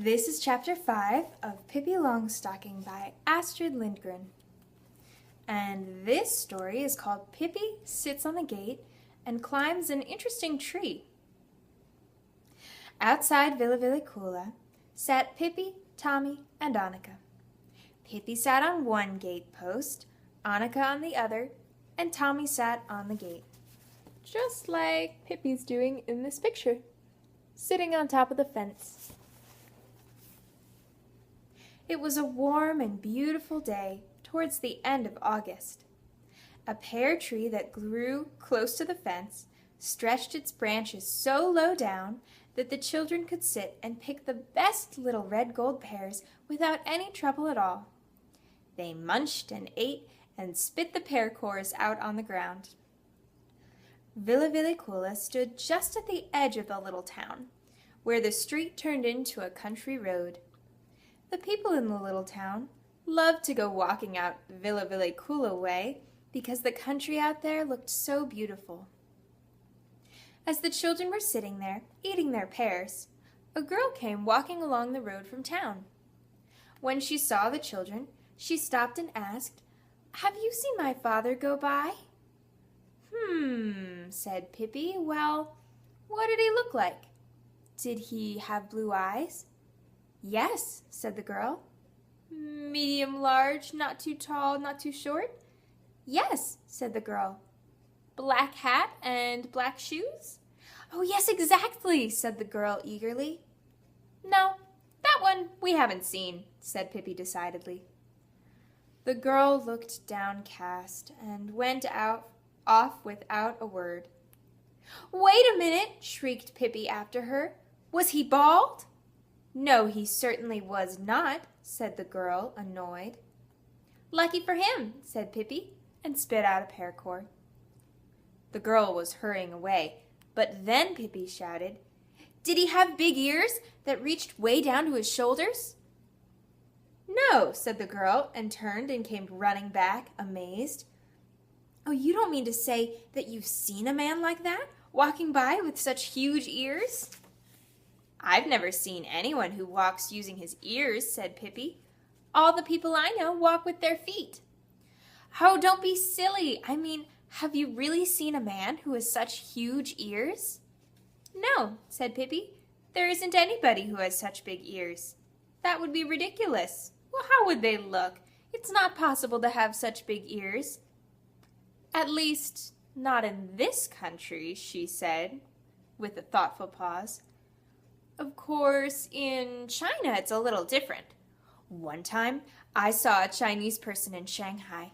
This is Chapter 5 of Pippi Longstocking by Astrid Lindgren. And this story is called Pippi Sits on the Gate and Climbs an Interesting Tree. Outside Villa Villicula sat Pippi, Tommy, and Annika. Pippi sat on one gate post, Annika on the other, and Tommy sat on the gate. Just like Pippi's doing in this picture, sitting on top of the fence. It was a warm and beautiful day towards the end of August. A pear tree that grew close to the fence stretched its branches so low down that the children could sit and pick the best little red gold pears without any trouble at all. They munched and ate and spit the pear cores out on the ground. Villa Villicula stood just at the edge of the little town, where the street turned into a country road. The people in the little town loved to go walking out Villa Villicula way because the country out there looked so beautiful. As the children were sitting there, eating their pears, a girl came walking along the road from town. When she saw the children, she stopped and asked, "Have you seen my father go by?" Said Pippi. "Well, what did he look like? Did he have blue eyes?" "Yes," said the girl. "Medium large, not too tall, not too short?" "Yes," said the girl. "Black hat and black shoes?" "Oh, yes, exactly," said the girl eagerly. "No, that one we haven't seen," said Pippi decidedly. The girl looked downcast and went off without a word. "Wait a minute," shrieked Pippi after her. "Was he bald?" "No, he certainly was not," said the girl, annoyed. "Lucky for him," said Pippi, and spit out a pear core. The girl was hurrying away, but then Pippi shouted, "Did he have big ears that reached way down to his shoulders?" "No," said the girl, and turned and came running back, amazed. "Oh, you don't mean to say that you've seen a man like that, walking by with such huge ears?" "I've never seen anyone who walks using his ears," said Pippi. "All the people I know walk with their feet." "Oh, don't be silly. I mean, have you really seen a man who has such huge ears?" "No," said Pippi. "There isn't anybody who has such big ears. That would be ridiculous. Well, how would they look? It's not possible to have such big ears." "At least, not in this country," she said, with a thoughtful pause. "Of course, in China it's a little different. One time I saw a Chinese person in Shanghai.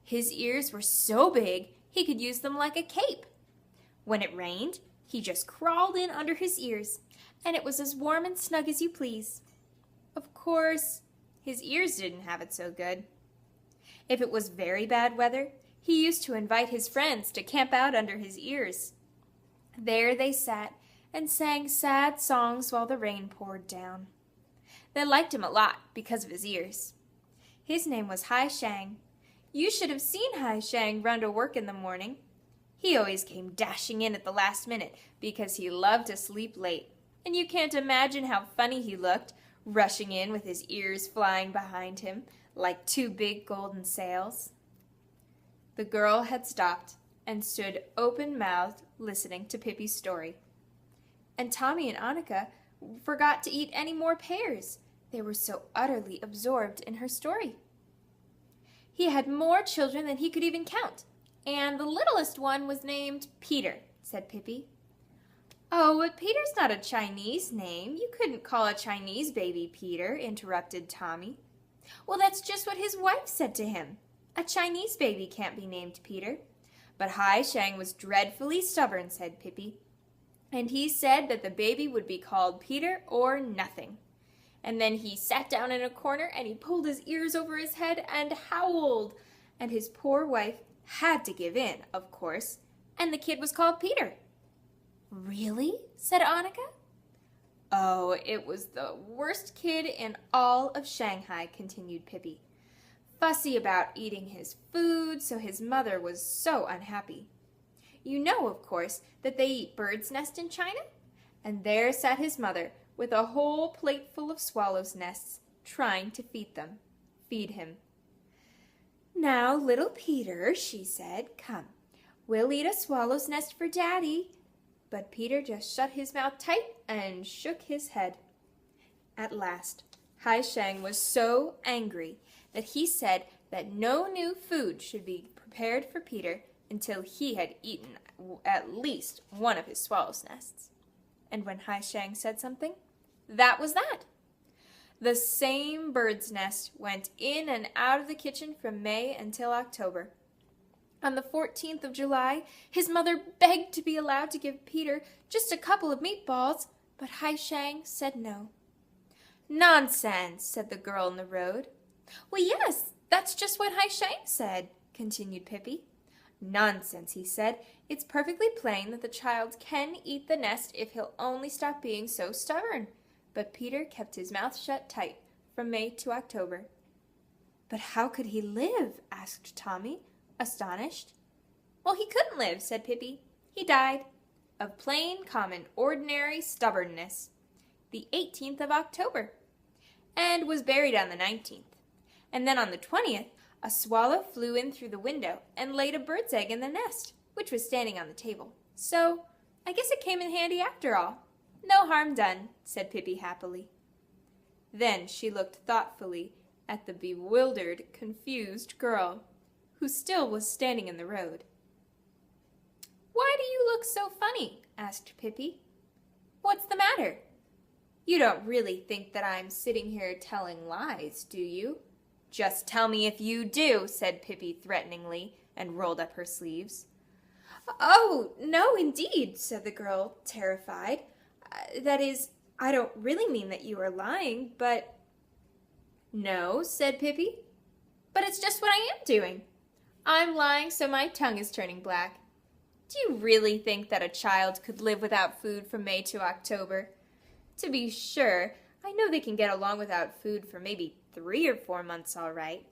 His ears were so big he could use them like a cape. When it rained, he just crawled in under his ears, and it was as warm and snug as you please. Of course, his ears didn't have it so good. If it was very bad weather, he used to invite his friends to camp out under his ears. There they sat and sang sad songs while the rain poured down. They liked him a lot because of his ears. His name was Hai Shang. You should have seen Hai Shang run to work in the morning. He always came dashing in at the last minute because he loved to sleep late, and you can't imagine how funny he looked, rushing in with his ears flying behind him like two big golden sails." The girl had stopped and stood open-mouthed listening to Pippi's story. And Tommy and Annika forgot to eat any more pears. They were so utterly absorbed in her story. "He had more children than he could even count, and the littlest one was named Peter," said Pippi. "Oh, but Peter's not a Chinese name. You couldn't call a Chinese baby Peter," interrupted Tommy. "Well, that's just what his wife said to him. A Chinese baby can't be named Peter." "But Hai Shang was dreadfully stubborn," said Pippi. "And he said that the baby would be called Peter or nothing. And then he sat down in a corner and he pulled his ears over his head and howled. And his poor wife had to give in, of course, and the kid was called Peter." "Really?" said Annika. "Oh, it was the worst kid in all of Shanghai," continued Pippi. "Fussy about eating his food, so his mother was so unhappy. You know, of course, that they eat birds' nests in China? And there sat his mother with a whole plate full of swallows' nests, trying to feed him. "Now, little Peter," she said, "come, we'll eat a swallow's nest for Daddy." But Peter just shut his mouth tight and shook his head. At last, Hai Sheng was so angry that he said that no new food should be prepared for Peter until he had eaten at least one of his swallow's nests. And when Hai Sheng said something, that was that. The same bird's nest went in and out of the kitchen from May until October. On the 14th of July, his mother begged to be allowed to give Peter just a couple of meatballs, but Hai Sheng said no. "Nonsense," said the girl in the road. "Well, yes, that's just what Hai Sheng said," continued Pippi. "Nonsense," he said. "It's perfectly plain that the child can eat the nest if he'll only stop being so stubborn." But Peter kept his mouth shut tight from May to October. "But how could he live?" asked Tommy, astonished. "Well, he couldn't live," said Pippi. "He died of plain, common, ordinary stubbornness, the 18th of October, and was buried on the 19th. And then on the 20th, a swallow flew in through the window and laid a bird's egg in the nest, which was standing on the table. So I guess it came in handy after all. No harm done," said Pippi happily. Then she looked thoughtfully at the bewildered, confused girl, who still was standing in the road. "Why do you look so funny?" asked Pippi. "What's the matter? You don't really think that I'm sitting here telling lies, do you?" "Just tell me if you do," said Pippi threateningly, and rolled up her sleeves. "Oh, no, indeed," said the girl, terrified. "That is, I don't really mean that you are lying, but—" "No," said Pippi, "but it's just what I am doing. I'm lying so my tongue is turning black. Do you really think that a child could live without food from May to October? To be sure, I know they can get along without food for maybe 3 or 4 months all right,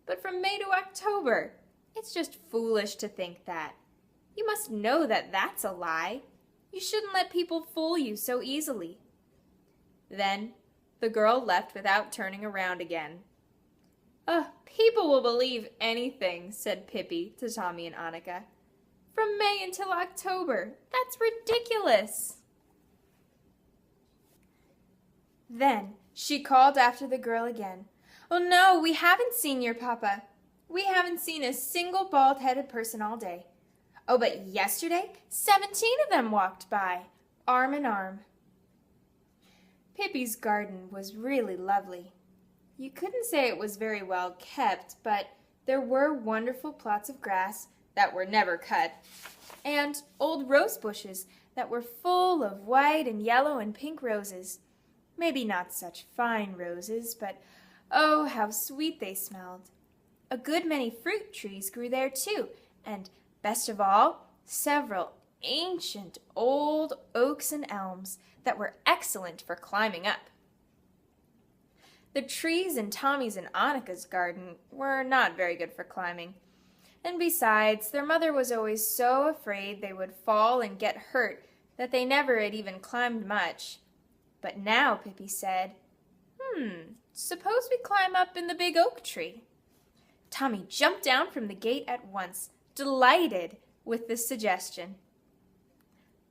but from May to October, it's just foolish to think that. You must know that that's a lie. You shouldn't let people fool you so easily." Then the girl left without turning around again. "People will believe anything," said Pippi to Tommy and Annika. "From May until October. That's ridiculous." Then she called after the girl again. "Oh, no, we haven't seen your papa. We haven't seen a single bald-headed person all day. Oh, but yesterday, 17 of them walked by, arm in arm." Pippi's garden was really lovely. You couldn't say it was very well kept, but there were wonderful plots of grass that were never cut, and old rose bushes that were full of white and yellow and pink roses. Maybe not such fine roses, but oh, how sweet they smelled. A good many fruit trees grew there too, and best of all, several ancient old oaks and elms that were excellent for climbing up. The trees in Tommy's and Annika's garden were not very good for climbing, and besides, their mother was always so afraid they would fall and get hurt that they never had even climbed much. But now Pippi said, suppose we climb up in the big oak tree." Tommy jumped down from the gate at once, delighted with this suggestion.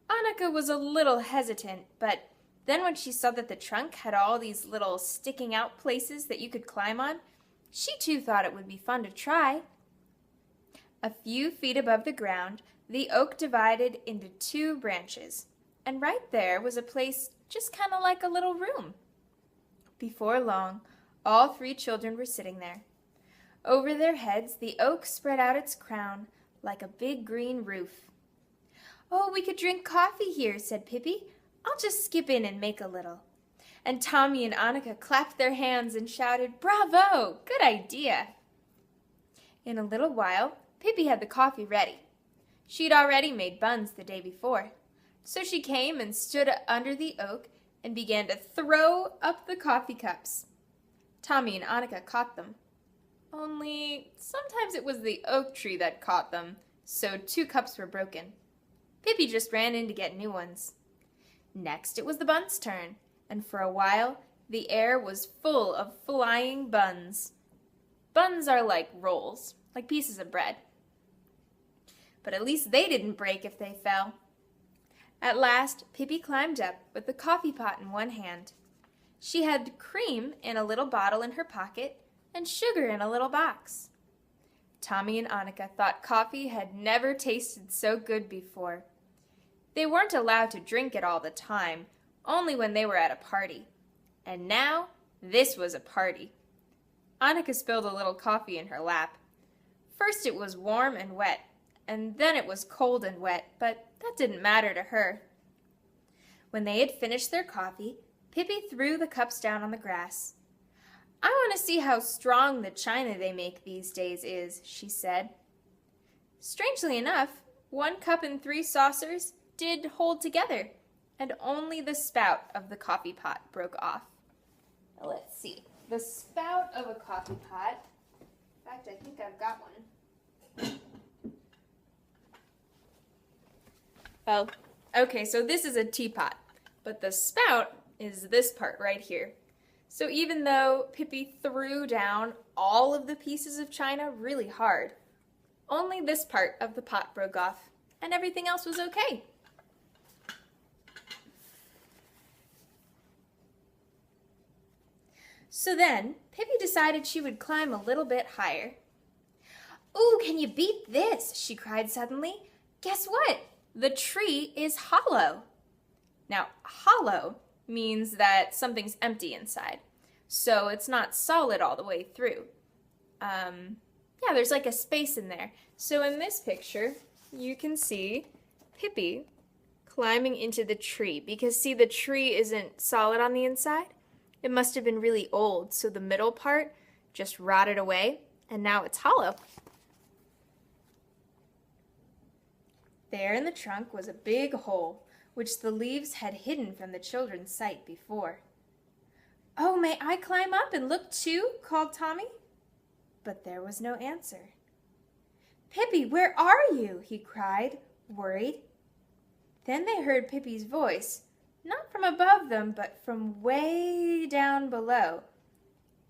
Annika was a little hesitant, but then when she saw that the trunk had all these little sticking out places that you could climb on, she too thought it would be fun to try. A few feet above the ground, the oak divided into 2 branches, and right there was a place just kind of like a little room. Before long, all 3 children were sitting there. Over their heads, the oak spread out its crown like a big green roof. "Oh, we could drink coffee here," said Pippi. "I'll just skip in and make a little." And Tommy and Annika clapped their hands and shouted, "Bravo! Good idea!" In a little while, Pippi had the coffee ready. She'd already made buns the day before. So she came and stood under the oak and began to throw up the coffee cups. Tommy and Annika caught them. Only sometimes it was the oak tree that caught them, so 2 cups were broken. Pippi just ran in to get new ones. Next it was the bun's turn, and for a while the air was full of flying buns. Buns are like rolls, like pieces of bread. But at least they didn't break if they fell. At last, Pippi climbed up with the coffee pot in one hand. She had cream in a little bottle in her pocket and sugar in a little box. Tommy and Annika thought coffee had never tasted so good before. They weren't allowed to drink it all the time, only when they were at a party. And now, this was a party. Annika spilled a little coffee in her lap. First it was warm and wet, and then it was cold and wet, but that didn't matter to her. When they had finished their coffee, Pippi threw the cups down on the grass. "I want to see how strong the china they make these days is," she said. Strangely enough, 1 cup and 3 saucers did hold together, and only the spout of the coffee pot broke off. Now let's see. The spout of a coffee pot, in fact, I think I've got one. Well, okay, so this is a teapot, but the spout is this part right here. So even though Pippi threw down all of the pieces of china really hard, only this part of the pot broke off, and everything else was okay. So then, Pippi decided she would climb a little bit higher. "Ooh, can you beat this?" she cried suddenly. "Guess what? The tree is hollow." Now, hollow means that something's empty inside, so it's not solid all the way through. Yeah, there's like a space in there. So in this picture, you can see Pippi climbing into the tree, because see, the tree isn't solid on the inside. It must have been really old, so the middle part just rotted away, and now it's hollow. There in the trunk was a big hole, which the leaves had hidden from the children's sight before. "Oh, may I climb up and look too?" called Tommy. But there was no answer. "Pippi, where are you?" he cried, worried. Then they heard Pippi's voice, not from above them, but from way down below.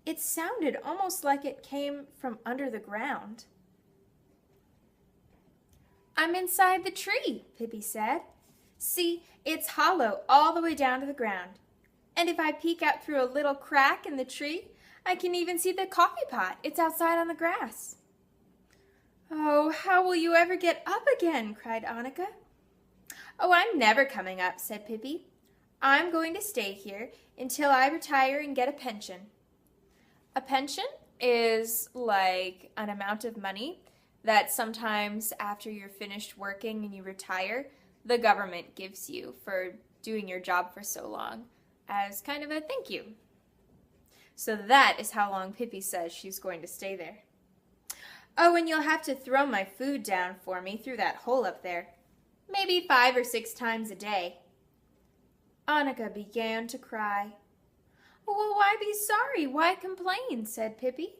It sounded almost like it came from under the ground. "I'm inside the tree," Pippi said. "See, it's hollow all the way down to the ground. And if I peek out through a little crack in the tree, I can even see the coffee pot. It's outside on the grass." "Oh, how will you ever get up again?" cried Annika. "Oh, I'm never coming up," said Pippi. "I'm going to stay here until I retire and get a pension." A pension is like an amount of money that sometimes after you're finished working and you retire, the government gives you for doing your job for so long as kind of a thank you. So that is how long Pippi says she's going to stay there. "Oh, and you'll have to throw my food down for me through that hole up there. Maybe 5 or 6 times a day." Annika began to cry. "Well, why be sorry? Why complain?" said Pippi.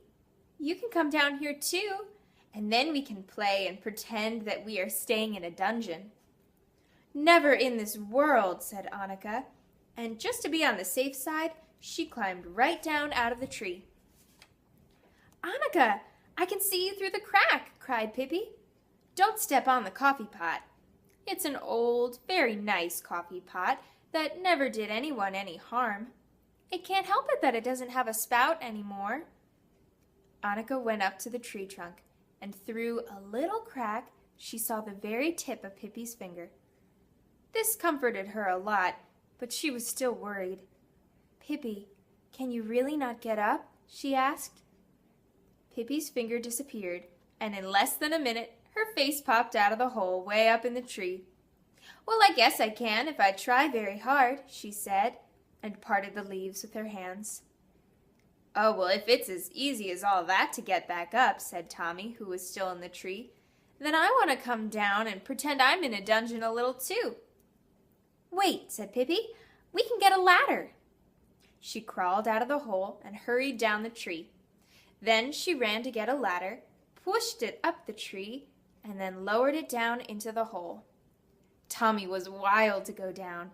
"You can come down here too, and then we can play and pretend that we are staying in a dungeon." "Never in this world," said Annika, and just to be on the safe side, she climbed right down out of the tree. "Annika, I can see you through the crack," cried Pippi. "Don't step on the coffee pot. It's an old, very nice coffee pot that never did anyone any harm. It can't help it that it doesn't have a spout anymore." Annika went up to the tree trunk, and through a little crack she saw the very tip of Pippi's finger. This comforted her a lot, but she was still worried. "Pippi, can you really not get up?" she asked. Pippi's finger disappeared, and in less than a minute her face popped out of the hole way up in the tree. "Well, I guess I can if I try very hard," she said, and parted the leaves with her hands. "Oh, well, if it's as easy as all that to get back up," said Tommy, who was still in the tree, "then I want to come down and pretend I'm in a dungeon a little too." "Wait," said Pippi, "we can get a ladder." She crawled out of the hole and hurried down the tree. Then she ran to get a ladder, pushed it up the tree, and then lowered it down into the hole. Tommy was wild to go down.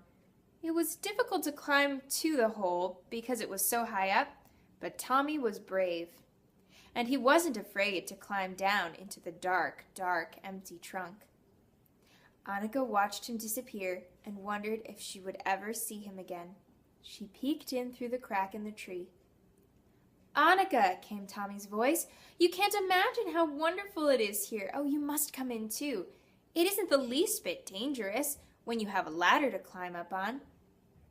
It was difficult to climb to the hole because it was so high up, but Tommy was brave. And he wasn't afraid to climb down into the dark, dark, empty trunk. Annika watched him disappear and wondered if she would ever see him again. She peeked in through the crack in the tree. "Annika," came Tommy's voice, "you can't imagine how wonderful it is here. Oh, you must come in too. It isn't the least bit dangerous when you have a ladder to climb up on.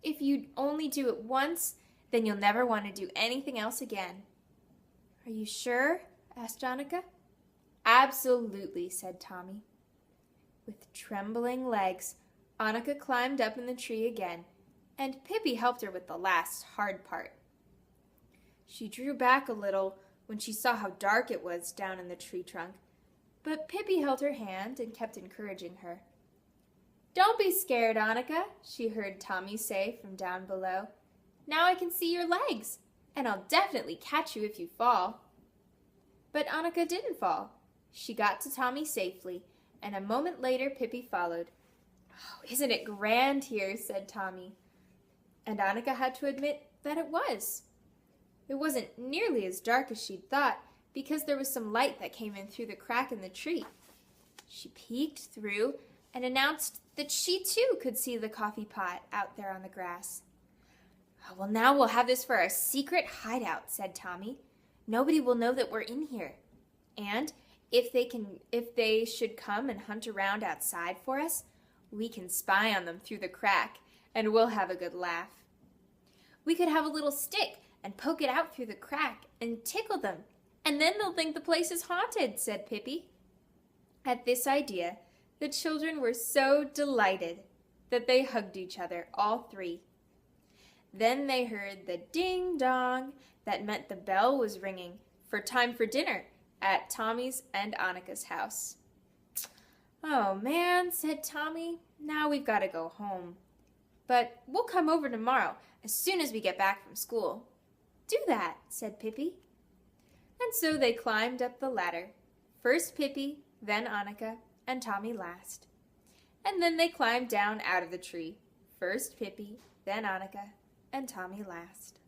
If you only do it once, then you'll never want to do anything else again." "Are you sure?" asked Annika. "Absolutely," said Tommy. With trembling legs, Annika climbed up in the tree again, and Pippi helped her with the last hard part. She drew back a little when she saw how dark it was down in the tree trunk, but Pippi held her hand and kept encouraging her. "Don't be scared, Annika," she heard Tommy say from down below. "Now I can see your legs, and I'll definitely catch you if you fall." But Annika didn't fall. She got to Tommy safely, and a moment later Pippi followed. "Oh, isn't it grand here?" said Tommy. And Annika had to admit that it was. It wasn't nearly as dark as she'd thought, because there was some light that came in through the crack in the tree. She peeked through and announced that she too could see the coffee pot out there on the grass. "Oh, well, now we'll have this for our secret hideout," said Tommy. "Nobody will know that we're in here. And if they should come and hunt around outside for us, we can spy on them through the crack, and we'll have a good laugh. We could have a little stick and poke it out through the crack and tickle them, and then they'll think the place is haunted," said Pippi. At this idea, the children were so delighted that they hugged each other, all three. Then they heard the ding-dong that meant the bell was ringing for time for dinner at Tommy's and Annika's house. "Oh, man," said Tommy, "now we've got to go home. But we'll come over tomorrow as soon as we get back from school." "Do that," said Pippi. And so they climbed up the ladder. First Pippi, then Annika, and Tommy last. And then they climbed down out of the tree. First Pippi, then Annika, and Tommy last.